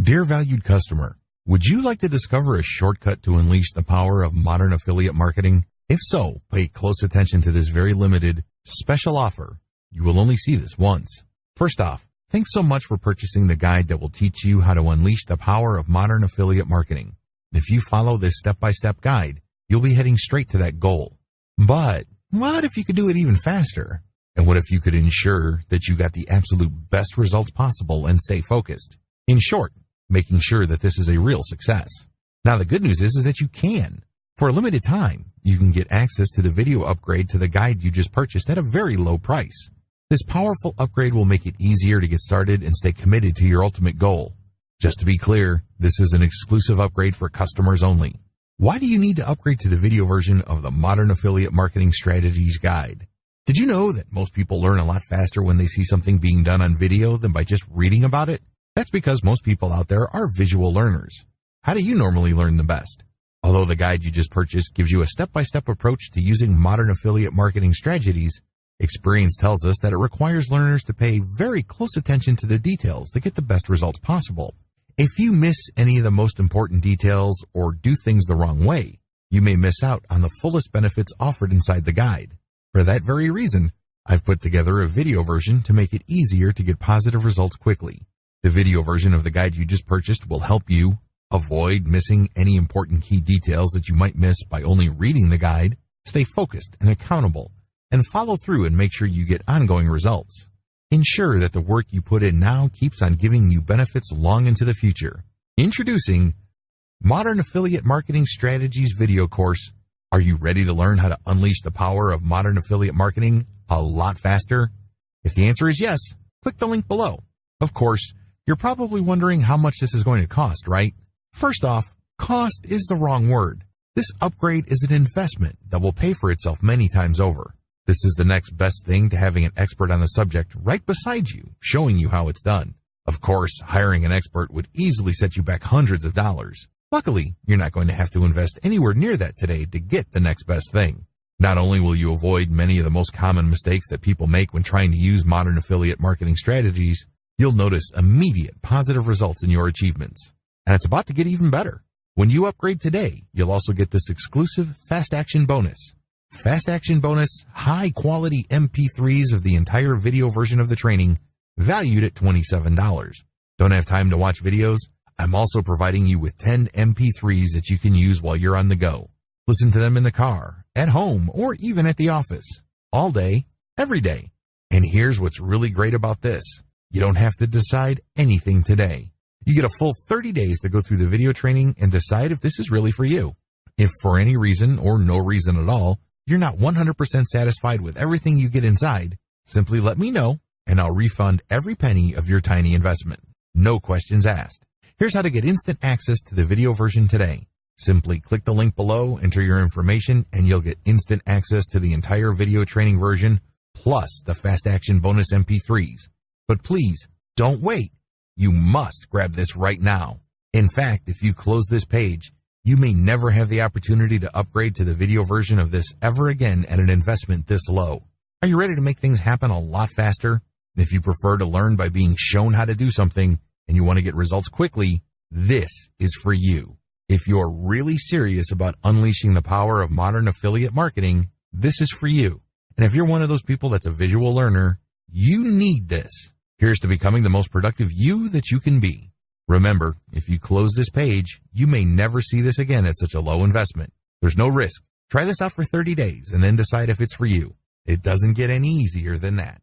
Dear valued customer, would you like to discover a shortcut to unleash the power of modern affiliate marketing? If so, pay close attention to this very limited special offer. You will only see this once. First off, thanks so much for purchasing the guide that will teach you how to unleash the power of modern affiliate marketing. If you follow this step-by-step guide, you'll be heading straight to that goal. But what if you could do it even faster? And what if you could ensure that you got the absolute best results possible and stay focused? In short, making sure that this is a real success. Now, the good news is that you can. For a limited time, you can get access to the video upgrade to the guide you just purchased at a very low price. This powerful upgrade will make it easier to get started and stay committed to your ultimate goal. Just to be clear, this is an exclusive upgrade for customers only. Why do you need to upgrade to the video version of the Modern Affiliate Marketing Strategies Guide? Did you know that most people learn a lot faster when they see something being done on video than by just reading about it? That's because most people out there are visual learners. How do you normally learn the best? Although the guide you just purchased gives you a step-by-step approach to using modern affiliate marketing strategies, experience tells us that it requires learners to pay very close attention to the details to get the best results possible. If you miss any of the most important details or do things the wrong way, you may miss out on the fullest benefits offered inside the guide. For that very reason, I've put together a video version to make it easier to get positive results quickly. The video version of the guide you just purchased will help you avoid missing any important key details that you might miss by only reading the guide, stay focused and accountable, and follow through and make sure you get ongoing results. Ensure that the work you put in now keeps on giving you benefits long into the future. Introducing Modern Affiliate Marketing Strategies video course. Are you ready to learn how to unleash the power of modern affiliate marketing a lot faster? If the answer is yes, click the link below. Of course, you're probably wondering how much this is going to cost, right? First off, cost is the wrong word. This upgrade is an investment that will pay for itself many times over. This is the next best thing to having an expert on the subject right beside you, showing you how it's done. Of course, hiring an expert would easily set you back hundreds of dollars. Luckily, you're not going to have to invest anywhere near that today to get the next best thing. Not only will you avoid many of the most common mistakes that people make when trying to use modern affiliate marketing strategies, you'll notice immediate positive results in your achievements. And it's about to get even better. When you upgrade today, you'll also get this exclusive Fast Action Bonus. Fast Action Bonus, high-quality MP3s of the entire video version of the training, valued at $27. Don't have time to watch videos? I'm also providing you with 10 MP3s that you can use while you're on the go. Listen to them in the car, at home, or even at the office. All day, every day. And here's what's really great about this. You don't have to decide anything today. You get a full 30 days to go through the video training and decide if this is really for you. If for any reason or no reason at all, you're not 100% satisfied with everything you get inside, simply let me know and I'll refund every penny of your tiny investment. No questions asked. Here's how to get instant access to the video version today. Simply click the link below, enter your information, and you'll get instant access to the entire video training version, plus the Fast Action Bonus MP3s. But please, don't wait. You must grab this right now. In fact, if you close this page, you may never have the opportunity to upgrade to the video version of this ever again at an investment this low. Are you ready to make things happen a lot faster? If you prefer to learn by being shown how to do something and you want to get results quickly, this is for you. If you're really serious about unleashing the power of modern affiliate marketing, this is for you. And if you're one of those people that's a visual learner, you need this. Here's to becoming the most productive you that you can be. Remember, if you close this page, you may never see this again at such a low investment. There's no risk. Try this out for 30 days and then decide if it's for you. It doesn't get any easier than that.